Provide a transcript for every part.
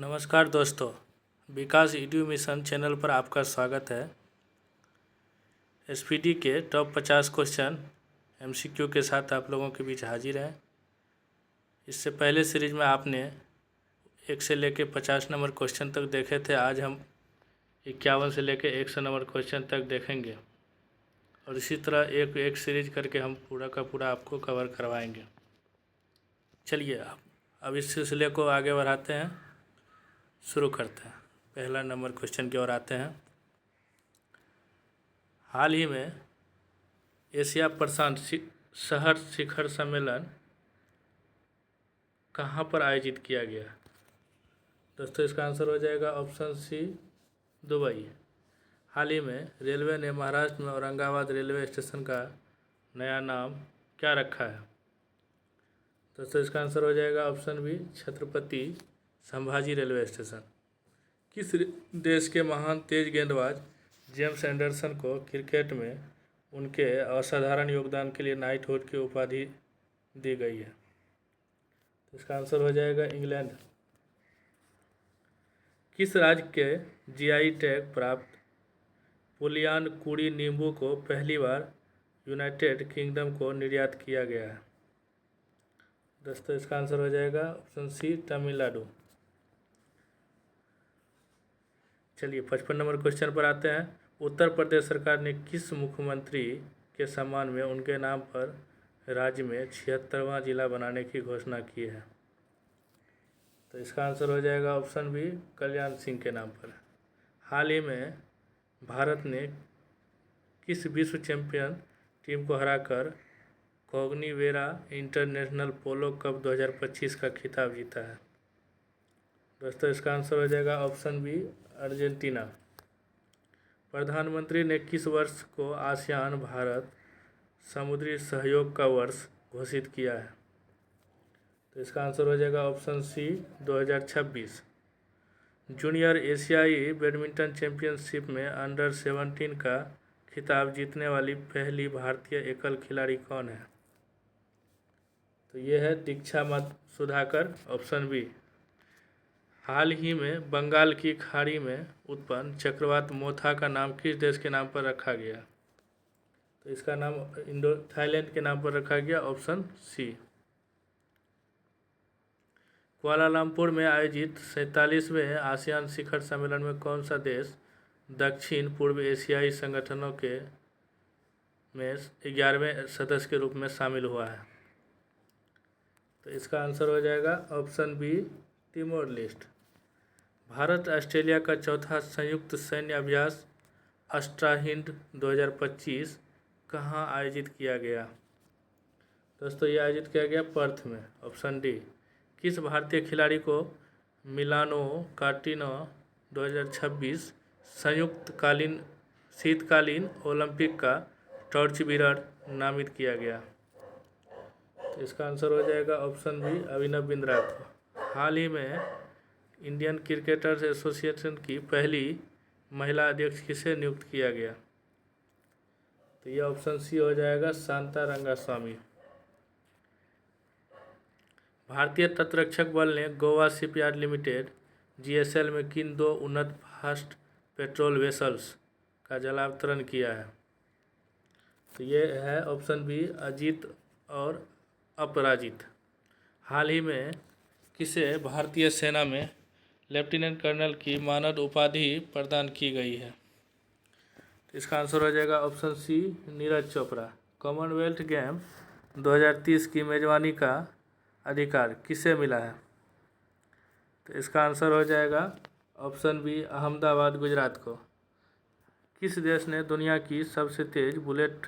नमस्कार दोस्तों, विकास edu mission channel पर आपका स्वागत है। एसपीटी के टॉप 50 क्वेश्चन एमसीक्यू के साथ आप लोगों के बीच हाजिर हैं। इससे पहले सीरीज में आपने 1 से लेकर 50 नंबर क्वेश्चन तक देखे थे। आज हम 51 से लेकर 100 नंबर क्वेश्चन तक देखेंगे और इसी तरह एक सीरीज करके हम पूरा का पूरा आपको कवर करवाएंगे। चलिए अब इस सिलसिले को आगे बढ़ाते हैं, शुरू करते हैं। पहला नंबर क्वेश्चन की ओर आते हैं। हाल ही में एशिया प्रशांत शहर शिखर सम्मेलन कहाँ पर आयोजित किया गया? दोस्तों इसका आंसर हो जाएगा ऑप्शन सी, दुबई। हाल ही में रेलवे ने महाराष्ट्र में औरंगाबाद रेलवे स्टेशन का नया नाम क्या रखा है? दोस्तों इसका आंसर हो जाएगा option B, Chhatrapati Sambhaji railway station. किस देश के महान तेज गेंदबाज जेम्स एंडरसन को क्रिकेट में उनके असाधारण योगदान के लिए नाइटहुड की उपाधि दी गई है? तो इसका आंसर हो जाएगा इंग्लैंड। किस राज्य के जीआई टैग प्राप्त पुलियान कुड़ी नींबू को पहली बार यूनाइटेड किंगडम को निर्यात किया गया है? दोस्तों इसका आंसर हो जाएगा ऑप्शन सी, तमिलनाडु। चलिए 55 नंबर क्वेश्चन पर आते हैं। उत्तर प्रदेश सरकार ने किस मुख्यमंत्री के सम्मान में उनके नाम पर राज्य में 76वां जिला बनाने की घोषणा की है? तो इसका आंसर हो जाएगा ऑप्शन बी, कल्याण सिंह के नाम पर। हाल ही में भारत ने किस विश्व चैंपियन टीम को हराकर कॉग्निवेरा इंटरनेशनल पोलो कप 2025 का खिताब जीता है? दोस्तों इसका आंसर हो जाएगा ऑप्शन बी, अर्जेंटीना। प्रधानमंत्री ने किस वर्ष को आसियान भारत समुद्री सहयोग का वर्ष घोषित किया है? तो इसका आंसर हो जाएगा ऑप्शन सी, 2026। जूनियर एशियाई बैडमिंटन चैंपियनशिप में अंडर 17 का खिताब जीतने वाली पहली भारतीय एकल खिलाड़ी कौन है? तो ये है दीक्षा सुधाकर, ऑप्शन बी। हाल ही में बंगाल की खाड़ी में उत्पन्न चक्रवात मोथा का नाम किस देश के नाम पर रखा गया? तो इसका नाम थाईलैंड के नाम पर रखा गया, ऑप्शन सी। कुआलालंपुर में आयोजित 47वें आसियान शिखर सम्मेलन में कौन सा देश दक्षिण पूर्व एशियाई संगठनों के में 11वें सदस्य के रूप में शामिल हुआ है? तो इसका आंसर हो जाएगा option B, Timor Leste. Bharat Australia का चौथा संयुक्त सैन्य अभ्यास अस्ट्राहिंड 2025 कहाँ आयोजित किया गया? दोस्तों ये आयोजित किया गया पर्थ में, ऑप्शन डी। किस भारतीय खिलाड़ी को मिलानो कार्टिना 2026 शीतकालीन ओलंपिक का टॉर्च बीरर नामित किया गया? तो इसका आंसर हो जाएगा ऑप्शन बी, अभिनव बिंद्रा को। हाल ही में इंडियन क्रिकेटर्स एसोसिएशन की पहली महिला अध्यक्ष किसे नियुक्त किया गया? तो यह ऑप्शन सी हो जाएगा, शांता रंगास्वामी। भारतीय तटरक्षक बल ने गोवा शिपयार्ड लिमिटेड जीएसएल में किन 2 उन्नत फास्ट पेट्रोल वेसल्स का जलावतरण किया है? तो ये है ऑप्शन बी, अजीत और अपराजित। हाल ही में किसे भारतीय सेना में लेफ्टिनेंट कर्नल की मानद उपाधि प्रदान की गई है? तो इसका आंसर हो जाएगा option C, Neeraj Chopra. Commonwealth game 2030 की मेजबानी का अधिकार किसे मिला है? तो इसका आंसर हो जाएगा ऑप्शन बी, अहमदाबाद गुजरात को। किस देश ने दुनिया की सबसे तेज बुलेट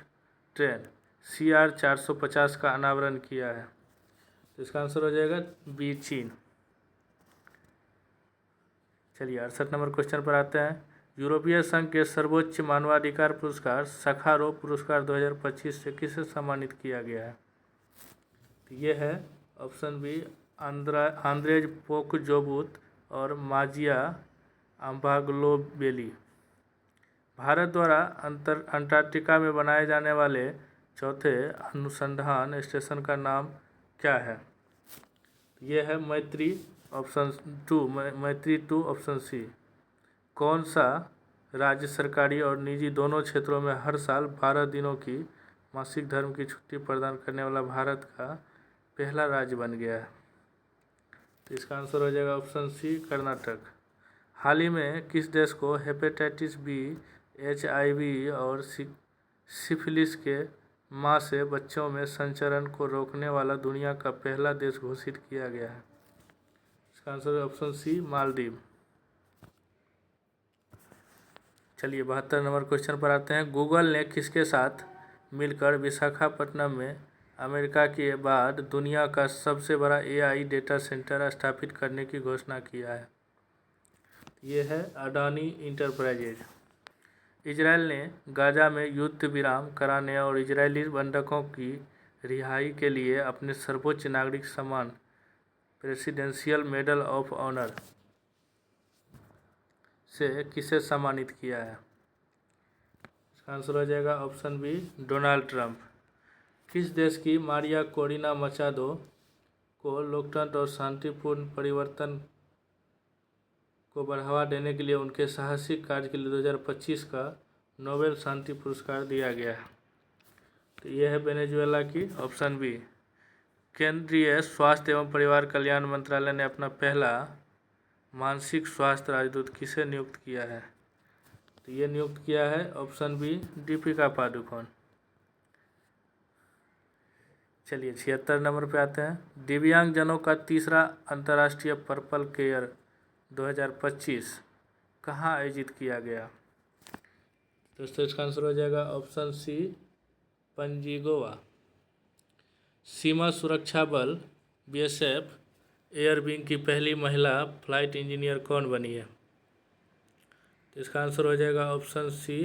ट्रेन CR 450 का अनावरण किया है? तो इसका आंसर हो जाएगा बी, चीन। चलिए 68 नंबर क्वेश्चन पर आते हैं। यूरोपीय संघ के सर्वोच्च मानवाधिकार पुरस्कार सखारोव पुरस्कार 2025 से किसे सम्मानित किया गया है? तो ये है ऑप्शन बी, आंद्रेज पोकजोबुत और माजिया अम्बाग्लोबेली। भारत द्वारा अंटार्कटिका में बनाए जाने वाले चौथे अनुसंधान स्टेशन का नाम क्या है? ये है मैत्री ऑप्शन 2 मैत्री 2 ऑप्शन सी। कौन सा राज्य सरकारी और निजी दोनों क्षेत्रों में हर साल 12 दिनों की मासिक धर्म की छुट्टी प्रदान करने वाला भारत का पहला राज्य बन गया है? तो इसका आंसर हो जाएगा ऑप्शन सी कर्नाटक। हाल ही में किस देश को हेपेटाइटिस बी, HIV और सिफिलिस के मां से बच्चों में संचरण को रोकने वाला दुनिया का पहला देश घोषित किया गया है? इसका आंसर है ऑप्शन सी मालदीव। चलिए 72 नंबर क्वेश्चन पर आते हैं। गूगल ने किसके साथ मिलकर विशाखापट्टनम में अमेरिका के बाद दुनिया का सबसे बड़ा AI डेटा सेंटर स्थापित करने की घोषणा किया है? ये है अडानी इंटरप्राइजेज। इजराइल ने गाजा में युद्ध विराम कराने और इजरायली बंधकों की रिहाई के लिए अपने सर्वोच्च नागरिक सम्मान प्रेसिडेंशियल मेडल ऑफ ऑनर से किसे सम्मानित किया है? इसका आंसर हो जाएगा ऑप्शन बी डोनाल्ड ट्रंप। किस देश की मारिया कोरिना मचाडो को लोकतंत्र और शांतिपूर्ण परिवर्तन को बढ़ावा देने के लिए उनके साहसिक कार्य के लिए 2025 का नोबेल शांति पुरस्कार दिया गया है? तो यह है वेनेजुएला की ऑप्शन बी। केंद्रीय स्वास्थ्य एवं परिवार कल्याण मंत्रालय ने अपना पहला मानसिक स्वास्थ्य राजदूत किसे नियुक्त किया है? तो ये नियुक्त किया है ऑप्शन बी दीपिका पादुकोण। चलिए 76 नंबर पे आते हैं। दिव्यांगजनों का तीसरा अंतर्राष्ट्रीय पर्पल केयर 2025 कहाँ आयोजित किया गया? दोस्तों इसका आंसर हो जाएगा ऑप्शन सी पणजी गोवा। सीमा सुरक्षा बल BSF एयर विंग की पहली महिला फ्लाइट इंजीनियर कौन बनी है? तो इसका आंसर हो जाएगा ऑप्शन सी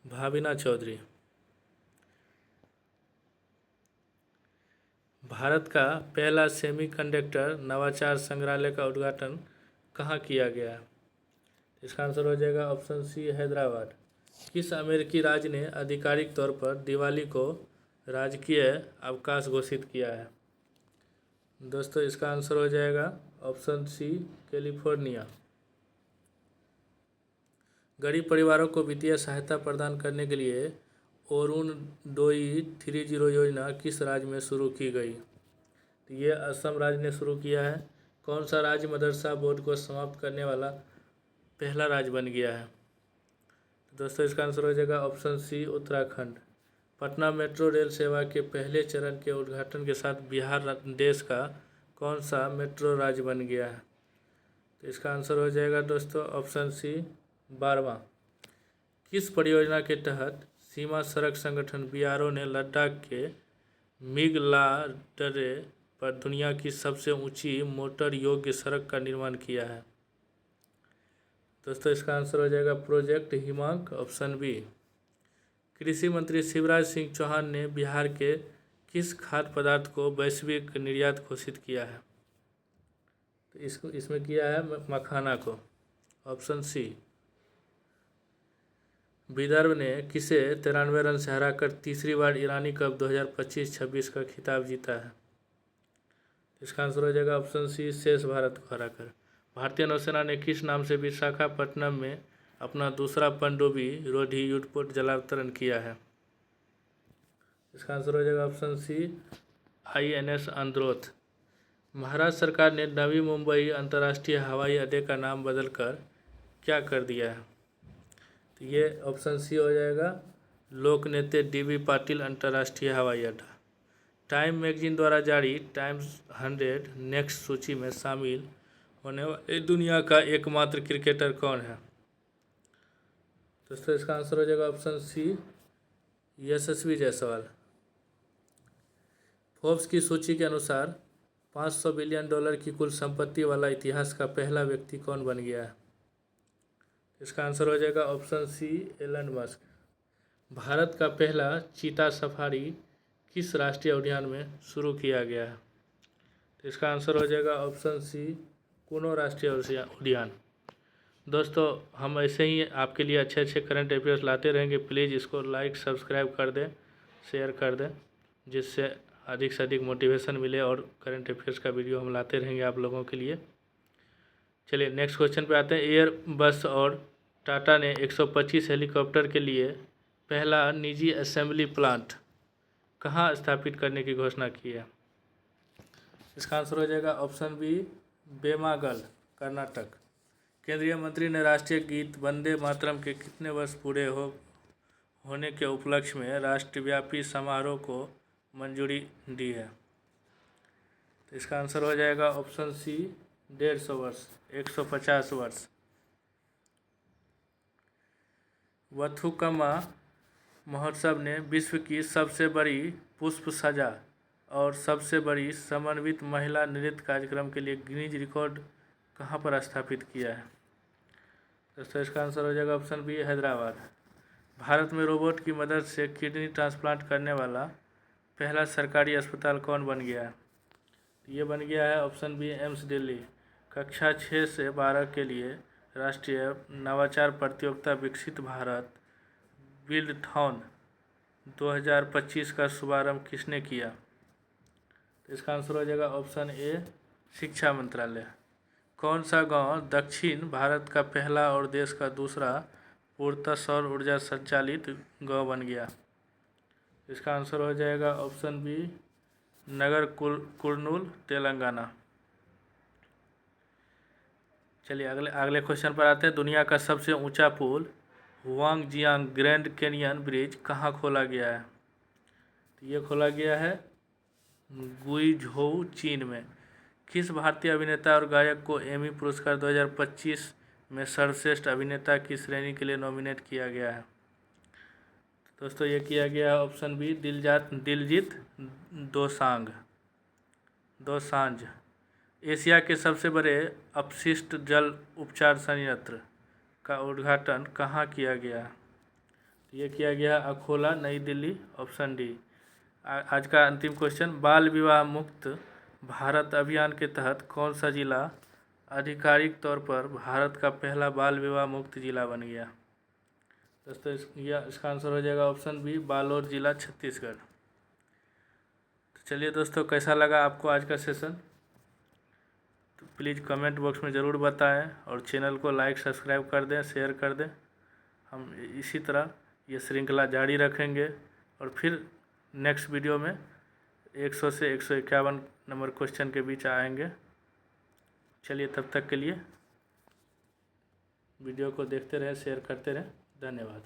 भाविना चौधरी। भारत का पहला सेमीकंडक्टर नवाचार संग्रहालय का उद्घाटन कहाँ किया गया है? इसका आंसर हो जाएगा ऑप्शन सी हैदराबाद। किस अमेरिकी राज्य ने आधिकारिक तौर पर दिवाली को राजकीय अवकाश घोषित किया है? दोस्तों इसका आंसर हो जाएगा ऑप्शन सी कैलिफोर्निया। गरीब परिवारों को वित्तीय सहायता प्रदान करने के लिए अरुणोदय 30 योजना किस राज्य में शुरू की गई? तो ये असम राज्य ने शुरू किया है। कौन सा राज्य मदरसा बोर्ड को समाप्त करने वाला पहला राज्य बन गया है? तो दोस्तों इसका आंसर हो जाएगा option C Uttarakhand. Patna metro rail सेवा के पहले चरण के उद्घाटन के साथ बिहार देश का कौन सा मेट्रो राज्य बन गया है? तो इसका आंसर हो जाएगा दोस्तों ऑप्शन सी 12वां। किस परियोजना के तहत सीमा सड़क संगठन BRO ने लद्दाख के मिगलाडरे पर दुनिया की सबसे ऊंची मोटर योग्य सड़क का निर्माण किया है? दोस्तों इसका आंसर हो जाएगा प्रोजेक्ट हिमांक ऑप्शन बी। कृषि मंत्री शिवराज सिंह चौहान ने बिहार के किस खाद्य पदार्थ को वैश्विक निर्यात घोषित किया है? तो इसमें किया है मखाना को, ऑप्शन सी। विदर्भ ने किसे 93 रन से हराकर तीसरी बार ईरानी कप 2025-26 का खिताब जीता है? इसका आंसर हो जाएगा ऑप्शन सी शेष भारत को हराकर। भारतीय नौसेना ने किस नाम से विशाखापट्टनम में अपना दूसरा पनडुब्बी रोधी युद्धपोत जलावतरण किया है? इसका आंसर हो जाएगा option C INS Androth. Maharashtra सरकार ने नवी मुंबई अंतर्राष्ट्रीय हवाई अड्डे का नाम बदलकर क्या कर दिया है? तो ये ऑप्शन सी हो जाएगा लोकनेता DB पाटिल अंतर्राष्ट्रीय हवाई अड्डा। टाइम मैगजीन द्वारा जारी टाइम्स 100 नेक्स्ट सूची में शामिल होने वाले दुनिया का एकमात्र क्रिकेटर कौन है? दोस्तों इसका आंसर हो जाएगा ऑप्शन सी यशस्वी जायसवाल। फोर्ब्स की सूची के अनुसार $500 बिलियन की कुल संपत्ति वाला इतिहास का पहला व्यक्ति कौन बन गया है? इसका आंसर हो जाएगा option C Elon Musk. Bharat का पहला चीता सफारी किस राष्ट्रीय उद्यान में शुरू किया गया है? तो इसका आंसर हो जाएगा ऑप्शन सी कुनो राष्ट्रीय उद्यान। दोस्तों हम ऐसे ही आपके लिए अच्छे अच्छे करंट अफेयर्स लाते रहेंगे। प्लीज़ इसको लाइक सब्सक्राइब कर दें, शेयर कर दें, जिससे अधिक से अधिक मोटिवेशन मिले और करंट अफेयर्स का वीडियो हम लाते रहेंगे आप लोगों के लिए। चलिए नेक्स्ट क्वेश्चन पे आते हैं। एयर बस और टाटा ने 125 हेलीकॉप्टर के लिए पहला निजी असेंबली प्लांट कहाँ स्थापित करने की घोषणा की है? इसका आंसर हो जाएगा ऑप्शन बी, बेमागल, कर्नाटक। केंद्रीय मंत्री ने राष्ट्रीय गीत वंदे मातरम के कितने वर्ष पूरे होने के उपलक्ष्य में राष्ट्रव्यापी समारोह को मंजूरी दी है? तो इसका आंसर हो जाएगा ऑप्शन सी, 150 वर्ष, 150 वर्ष। बथुकम्मा महोत्सव ने विश्व की सबसे बड़ी पुष्प सजा और सबसे बड़ी समन्वित महिला नृत्य कार्यक्रम के लिए गिनीज रिकॉर्ड कहाँ पर स्थापित किया है? दोस्तों इसका आंसर हो जाएगा ऑप्शन बी, हैदराबाद। भारत में रोबोट की मदद से किडनी ट्रांसप्लांट करने वाला पहला सरकारी अस्पताल कौन बन गया है? ये बन गया है ऑप्शन बी, एम्स दिल्ली। कक्षा 6 से 12 के लिए राष्ट्रीय नवाचार प्रतियोगिता विकसित भारत बिल्डथॉन 2025 का शुभारंभ किसने किया? तो इसका आंसर हो जाएगा ऑप्शन ए, शिक्षा मंत्रालय। कौन सा गांव दक्षिण भारत का पहला और देश का दूसरा पूर्णतः सौर ऊर्जा संचालित गांव बन गया? इसका आंसर हो जाएगा ऑप्शन बी, नगर कुर्नूल, तेलंगाना। चलिए अगले क्वेश्चन पर आते हैं। दुनिया का सबसे ऊंचा पुल हुआंगजियांग ग्रैंड कैनियन ब्रिज कहाँ खोला गया है? तो ये खोला गया है गुइझोउ, चीन में। किस भारतीय अभिनेता और गायक को एमी पुरस्कार 2025 में सर्वश्रेष्ठ अभिनेता की श्रेणी के लिए नॉमिनेट किया गया है? दोस्तों ये किया गया है option B, Diljit Dosanjh. Asia के सबसे बड़े अपशिष्ट जल उपचार संयंत्र का उद्घाटन कहाँ किया गया? ये किया गया अकोला, नई दिल्ली, ऑप्शन डी। आज का अंतिम क्वेश्चन, बाल विवाह मुक्त भारत अभियान के तहत कौन सा जिला आधिकारिक तौर पर भारत का पहला बाल विवाह मुक्त जिला बन गया? दोस्तों इसका आंसर हो जाएगा ऑप्शन बी, बालोर जिला, छत्तीसगढ़। तो चलिए दोस्तों, कैसा लगा आपको आज का सेशन? तो प्लीज़ कमेंट बॉक्स में ज़रूर बताएं और चैनल को लाइक सब्सक्राइब कर दें, शेयर कर दें। हम इसी तरह ये श्रृंखला जारी रखेंगे और फिर नेक्स्ट वीडियो में 100 से 151 नंबर क्वेश्चन के बीच आएंगे। चलिए तब तक के लिए वीडियो को देखते रहें, शेयर करते रहें। धन्यवाद।